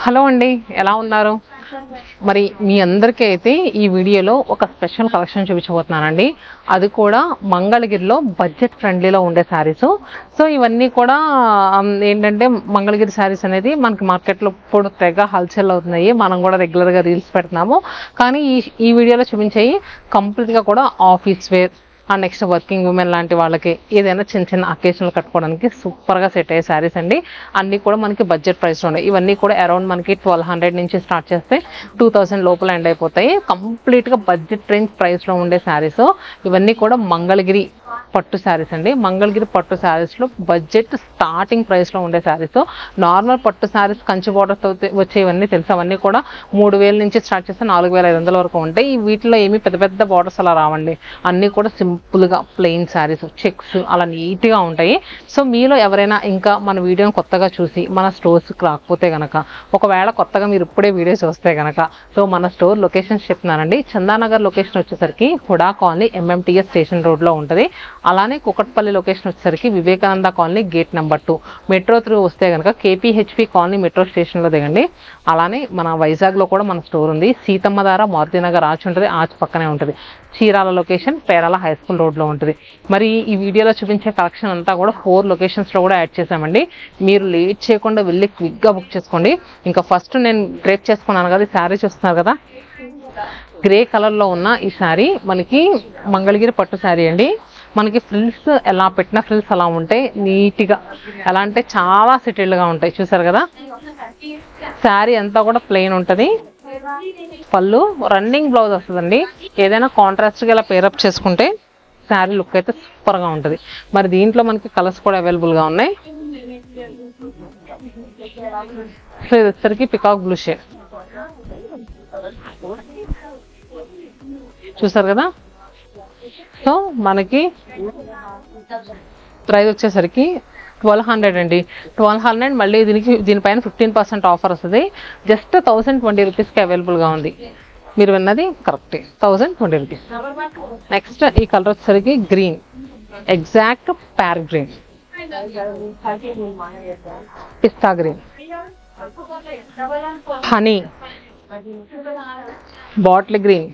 Hello అండి, ఎలా ఉన్నారు? మరి మీ అందరికీ అయితే ఈ వీడియోలో ఒక స్పెషల్ కలెక్షన్ చూపించబోతున్నానండి. అది కూడా మంగళగిరిలో బడ్జెట్ ఫ్రెండ్లీలో ఉండే శారీస్. సో ఇవన్నీ కూడా ఏంటంటే మంగళగిరి శారీస్ అనేది మనకి మార్కెట్లో ఇప్పుడు తెగ హల్చల్ అవుతున్నాయి. మనం కూడా రెగ్యులర్గా రీల్స్ పెడుతున్నాము. కానీ ఈ వీడియోలో చూపించేవి కంప్లీట్గా కూడా office wear and next working women లాంటి వాళ్ళకి ఏదైనా చిన్న చిన్న అకేషన్లు కట్టుకోవడానికి సూపర్గా సెట్ అయ్యే శారీస్ అండి. అన్నీ కూడా మనకి బడ్జెట్ ప్రైస్లో ఉన్నాయి. ఇవన్నీ కూడా అరౌండ్ మనకి 1200 నుంచి స్టార్ట్ చేస్తే 2000 లోపల ఎండ్ అయిపోతాయి. కంప్లీట్గా బడ్జెట్ రేంజ్ ప్రైస్లో ఉండే శారీస్. ఇవన్నీ కూడా మంగళగిరి పట్టు శారీస్ అండి. మంగళగిరి పట్టు శారీస్లో బడ్జెట్ స్టార్టింగ్ ప్రైస్లో ఉండే శారీస్. నార్మల్ పట్టు శారీస్ కంచి బోర్డర్తో వచ్చేవన్నీ తెలుసు. అవన్నీ కూడా 3000 నుంచి స్టార్ట్ చేస్తే 4500 వరకు ఉంటాయి. వీటిలో ఏమి పెద్ద పెద్ద బోర్డర్స్ అలా రావండి. అన్నీ కూడా సింపుల్గా ప్లెయిన్ శారీస్, చెక్స్ అలా నీట్గా ఉంటాయి. సో మీలో ఎవరైనా ఇంకా మన వీడియోని కొత్తగా చూసి మన స్టోర్స్కి రాకపోతే కనుక, ఒకవేళ కొత్తగా మీరు ఇప్పుడే వీడియో చూస్తే కనుక, సో మన స్టోర్ లొకేషన్స్ చెప్తున్నానండి. చందానగర్ లొకేషన్ వచ్చేసరికి హుడా కాలనీ MMTS స్టేషన్ రోడ్లో ఉంటుంది. అలానే కుకట్పల్లి లొకేషన్ వచ్చేసరికి Vivekananda colony gate number 2. Metro through వస్తే కనుక KPHP కాలనీ మెట్రో స్టేషన్లో దిగండి. అలానే మన వైజాగ్లో కూడా మన స్టోర్ ఉంది. సీతమ్మధార మారుతినగర్ ఆర్చ్ ఉంటుంది. ఆర్చ్ పక్కనే ఉంటుంది. Chirala location Perala high school రోడ్లో ఉంటుంది. మరి ఈ వీడియోలో చూపించే కలెక్షన్ అంతా కూడా 4 లొకేషన్స్లో కూడా యాడ్ చేసామండి. మీరు లేట్ చేయకుండా వెళ్ళి క్విక్గా బుక్ చేసుకోండి. ఇంకా ఫస్ట్ నేను డ్రేప్ చేసుకున్నాను కదా, ఈ శారీ చూస్తున్నారు కదా, గ్రే కలర్లో ఉన్న ఈ శారీ మనకి మంగళగిరి పట్టు శారీ అండి. మనకి ఫ్రిల్స్ ఎలా పెట్టిన ఫ్రిల్స్ అలా ఉంటాయి, నీట్గా ఎలా అంటే చాలా సెటిల్డ్గా ఉంటాయి. చూసారు కదా, శారీ అంతా కూడా ప్లెయిన్ ఉంటుంది. పళ్ళు రన్నింగ్ బ్లౌజ్ వస్తుందండి. ఏదైనా కాంట్రాస్ట్గా ఇలా పేరప్ చేసుకుంటే శారీ లుక్ అయితే సూపర్గా ఉంటుంది. మరి దీంట్లో మనకి కలర్స్ కూడా అవైలబుల్గా ఉన్నాయి. సో ఇది వచ్చేసరికి పికాక్ బ్లూ షేడ్. చూసారు కదా. సో మనకి ప్రైస్ వచ్చేసరికి 1200 అండి. 1200 మళ్ళీ దీనిపైన 15% ఆఫర్ వస్తుంది. జస్ట్ 1020 రూపీస్కి అవైలబుల్గా ఉంది. మీరు విన్నది కరెక్టే, 1020 రూపీస్. నెక్స్ట్ ఈ కలర్ వచ్చేసరికి గ్రీన్, ఎగ్జాక్ట్ ప్యార్ గ్రీన్, పిస్తా green, honey, bottle green,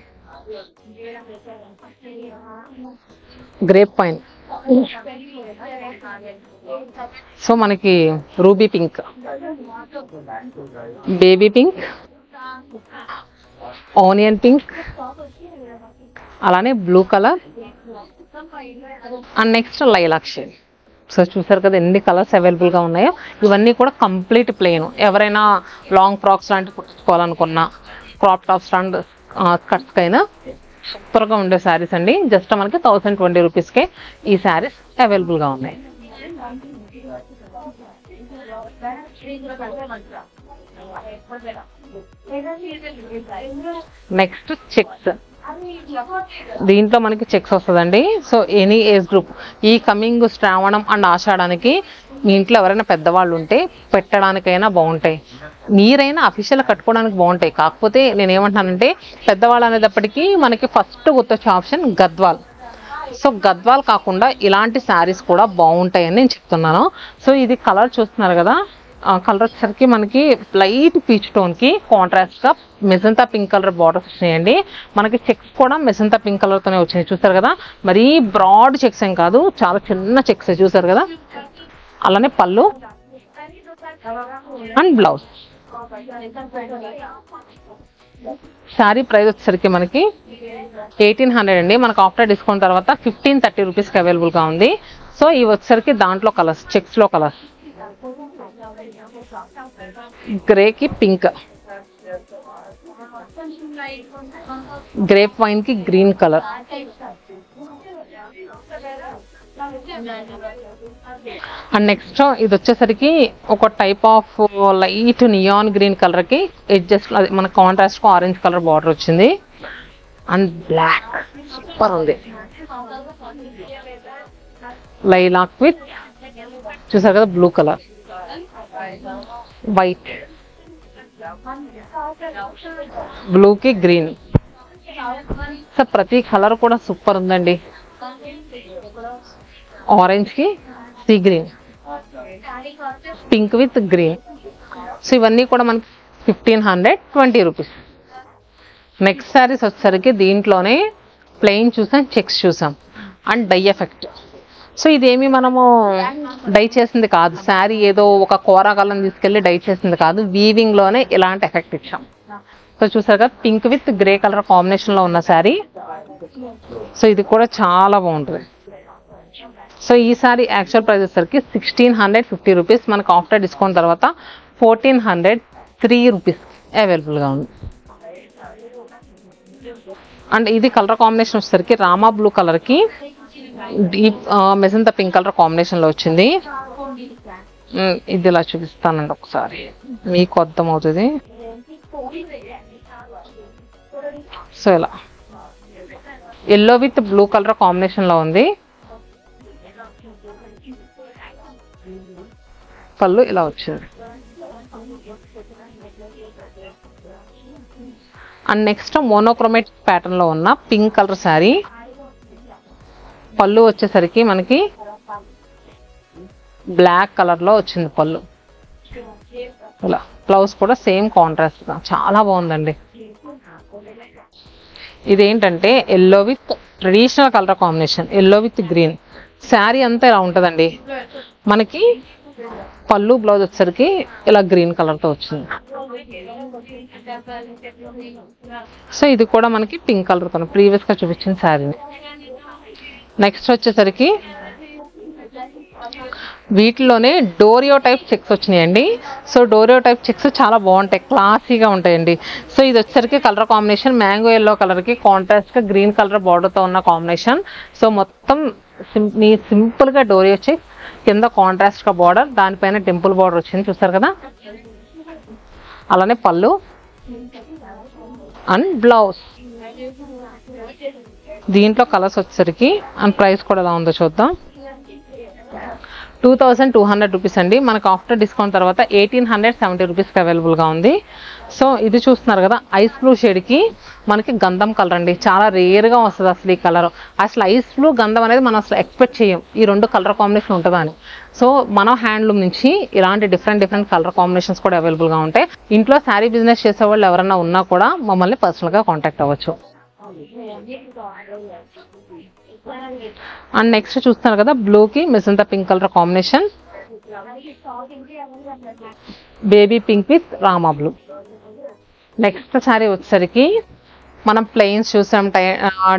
grape pine, so మనకి ruby pink, baby pink, onion pink, అలానే blue colour and next lilac shade. So చూసారు కదా ఎన్ని కలర్స్ అవైలబుల్గా ఉన్నాయో. ఇవన్నీ కూడా కంప్లీట్ ప్లెయిన్. ఎవరైనా లాంగ్ ఫ్రాక్స్ లాంటివి కుట్టించుకోవాలనుకున్నా, క్రాప్ టాప్స్ లాంటి స్కర్ట్స్కి అయినా సూపర్గా ఉండే శారీస్ అండి. జస్ట్ మనకి 1020 రూపీస్కే ఈ శారీస్ అవైలబుల్గా ఉన్నాయి. Next checks. దీంట్లో మనకి చెక్స్ వస్తుందండి. సో ఎనీ ఏజ్ గ్రూప్, ఈ కమింగ్ శ్రావణం అండ్ ఆషాఢానికి మీ ఇంట్లో ఎవరైనా పెద్దవాళ్ళు ఉంటే పెట్టడానికైనా బాగుంటాయి. మీరైనా అఫీషియల్ కట్టుకోవడానికి బాగుంటాయి. కాకపోతే నేను ఏమంటున్నానంటే, పెద్దవాళ్ళు అనేటప్పటికీ మనకి ఫస్ట్ గుర్తొచ్చే ఆప్షన్ గద్వాల్. సో గద్వాల్ కాకుండా ఇలాంటి శారీస్ కూడా బాగుంటాయని నేను చెప్తున్నాను. సో ఇది కలర్ చూస్తున్నారు కదా, కలర్ వచ్చేసరికి మనకి లైట్ పీచ్ టోన్కి కాంట్రాస్ట్గా మెజంతా పింక్ కలర్ బార్డర్స్ వచ్చినాయండి. మనకి చెక్స్ కూడా మెజంతా పింక్ కలర్తోనే వచ్చినాయి. చూసారు కదా, మరీ బ్రాడ్ చెక్స్ ఏం కాదు, చాలా చిన్న చెక్స్ చూసారు కదా. అలానే పళ్ళు అండ్ బ్లౌజ్. శారీ ప్రైస్ వచ్చేసరికి మనకి 1800 అండి. మనకు ఆఫ్టర్ డిస్కౌంట్ తర్వాత 1530 రూపీస్కి అవైలబుల్గా ఉంది. సో ఇవి వచ్చేసరికి దాంట్లో కలర్స్, చెక్స్లో కలర్స్, గ్రేకి పింక్, గ్రేప్ వైన్కి గ్రీన్ కలర్, అండ్ నెక్స్ట్ ఇది వచ్చేసరికి ఒక type of light neon green కలర్కి ఎడ్జెస్ మన కాంట్రాస్ట్ ఆరెంజ్ కలర్ బార్డర్ వచ్చింది. అండ్ బ్లాక్ సూపర్ ఉంది. లైలాక్ విత్ చూసారు కదా బ్లూ కలర్, వైట్, బ్లూకి గ్రీన్. సో ప్రతి కలర్ కూడా సూపర్ ఉందండి. ఆరెంజ్ కి sea green, pink with green. So ఇవన్నీ కూడా మనకి 1520 రూపీస్. నెక్స్ట్ శారీస్ వచ్చేసరికి దీంట్లోనే ప్లెయిన్ చూసాం, చెక్స్ చూసాం అండ్ డై ఎఫెక్ట్. సో ఇదేమి మనము డై చేసింది కాదు, శారీ ఏదో ఒక కూరగాయలను తీసుకెళ్ళి డై చేసింది కాదు, వీవింగ్లోనే ఇలాంటి ఎఫెక్ట్ ఇచ్చాం. సో చూసారు కదా, పింక్ విత్ గ్రే కలర్ కాంబినేషన్లో ఉన్న శారీ. సో ఇది కూడా చాలా బాగుంటుంది. సో ఈ సారీ యాక్చువల్ ప్రైస్ వచ్చేసరికి 1650 రూపీస్, మనకు ఆఫ్టర్ డిస్కౌంట్ తర్వాత 1403 రూపీస్ అవైలబుల్గా ఉంది. అండ్ ఇది కలర్ కాంబినేషన్ వచ్చేసరికి రామా బ్లూ కలర్కి డీప్ మెజంతా పింక్ కలర్ కాంబినేషన్లో వచ్చింది. ఇది ఇలా చూపిస్తానండి ఒకసారి, మీకు అర్థమవుతుంది. సో ఇలా ఎల్లో విత్ బ్లూ కలర్ కాంబినేషన్లో ఉంది. పళ్ళు ఇలా వచ్చింది. అండ్ నెక్స్ట్ మోనోక్రోమేట్ ప్యాటర్న్ లో ఉన్న పింక్ కలర్ శారీ. పళ్ళు వచ్చేసరికి మనకి బ్లాక్ కలర్ లో వచ్చింది పళ్ళు. ఇలా బ్లౌజ్ కూడా సేమ్ కాంట్రాస్ట్ గా చాలా బాగుందండి. ఇదేంటంటే yellow with traditional colour combination, yellow with green. Sari అంతా ఇలా ఉంటుందండి. మనకి పళ్ళు బ్లౌజ్ వచ్చేసరికి ఇలా గ్రీన్ కలర్ తో వచ్చింది. సో ఇది కూడా మనకి పింక్ కలర్ తో ప్రీవియస్ గా చూపించిన శారీని. నెక్స్ట్ వచ్చేసరికి వీటిలోనే డోరియో టైప్ చెక్స్ వచ్చినాయండి. సో డోరియో టైప్ చెక్స్ చాలా బాగుంటాయి, క్లాసీగా ఉంటాయండి. సో ఇది వచ్చేసరికి colour combination mango yellow colour కి కాంట్రాస్ట్ గా గ్రీన్ కలర్ బార్డర్ తో ఉన్న కాంబినేషన్. సో మొత్తం సింపుల్ గా డోరియో చెక్స్, కింద కాంట్రాస్ట్ గా బార్డర్, దానిపైన టెంపుల్ బార్డర్ వచ్చింది చూసారు కదా. అలానే పళ్ళు అండ్ బ్లౌజ్. దీంట్లో కలర్స్ వచ్చేసరికి అండ్ ప్రైస్ కూడా ఎలా ఉందో చూద్దాం. 2200 రూపీస్ అండి, మనకు ఆఫ్టర్ డిస్కౌంట్ తర్వాత 1870 రూపీస్కి అవైలబుల్గా ఉంది. సో ఇది చూస్తున్నారు కదా, ఐస్ బ్లూ షేడ్కి మనకి గంధం కలర్ అండి. చాలా రేర్గా వస్తుంది అసలు ఈ కలర్. అసలు ఐస్ బ్లూ గంధం అనేది మనం అసలు ఎక్స్పెక్ట్ చేయం ఈ రెండు కలర్ కాంబినేషన్ ఉంటుందా అని. సో మన హ్యాండ్లూమ్ నుంచి ఇలాంటి డిఫరెంట్ కలర్ కాంబినేషన్స్ కూడా అవైలబుల్గా ఉంటాయి. ఇంట్లో శారీ బిజినెస్ చేసే వాళ్ళు ఎవరన్నా ఉన్నా కూడా మమ్మల్ని పర్సనల్గా కాంటాక్ట్ అవ్వచ్చు. అండ్ నెక్స్ట్ చూస్తున్నారు కదా, బ్లూకి magenta pink colour combination, baby pink with Rama blue. Next sari వచ్చేసరికి మనం ప్లెయిన్స్ చూసాం,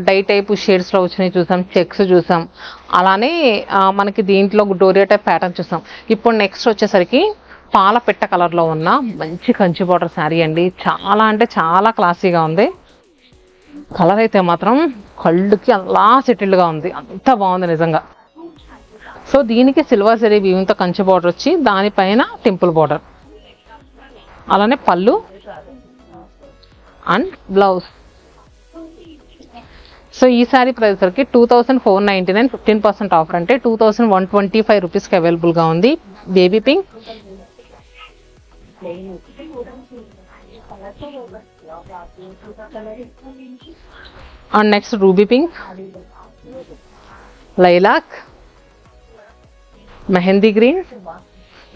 డై టైప్ షేడ్స్లో వచ్చినాయి చూసాం, చెక్స్ చూసాం, అలానే మనకి దీంట్లో డోరియా టైప్ ప్యాటర్న్ చూసాం. ఇప్పుడు నెక్స్ట్ వచ్చేసరికి పాల పిట్ట కలర్లో ఉన్న మంచి కంచి బార్డర్ శారీ అండి. చాలా అంటే చాలా క్లాసీగా ఉంది. కలర్ అయితే మాత్రం కళ్ళుకి అలా సెటిల్డ్గా ఉంది, అంత బాగుంది నిజంగా. సో దీనికి సిల్వర్ జరీ వీవింగ్తో కంచి బార్డర్ వచ్చి దానిపైన టెంపుల్ బార్డర్, అలానే పళ్ళు అండ్ బ్లౌజ్. సో ఈ సారీ ప్రైస్ వరకు 2499, 15% ఆఫర్ అంటే 2125 రూపీస్కి అవైలబుల్గా ఉంది. Baby pink, and next ruby pink, lilac, mehndi green.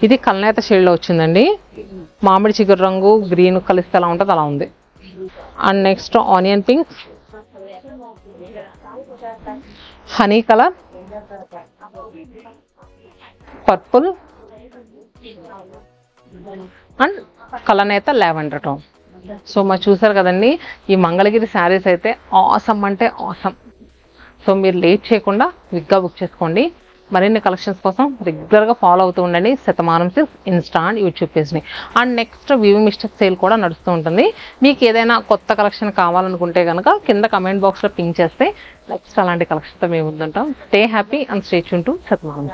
ఇది కల్నేత షేడ్లో వచ్చిందండి. మామిడి చిగురు రంగు గ్రీన్ కలిస్తే ఎలా ఉంటుంది అలా ఉంది. And next onion pink, honey colour, purple and కలనేత లావెండర్ టోన్. సో మరి చూసారు కదండి, ఈ మంగళగిరి శారీస్ అయితే ఆసమ్ అంటే ఆసమ్. సో మీరు లేట్ చేయకుండా క్విక్గా బుక్ చేసుకోండి. మరిన్ని కలెక్షన్స్ కోసం రెగ్యులర్గా ఫాలో అవుతూ ఉండండి Shatamanam silks Insta and YouTube పేజ్ని. And next weaving mistake sale కూడా నడుస్తూ ఉంటుంది. మీకు ఏదైనా కొత్త కలెక్షన్ కావాలనుకుంటే కనుక కింద కమెంట్ బాక్స్లో పింక్ చేస్తే నెక్స్ట్ అలాంటి కలెక్షన్తో మేము ముందుంటాం. Stay happy and stay tune to Shatamanam.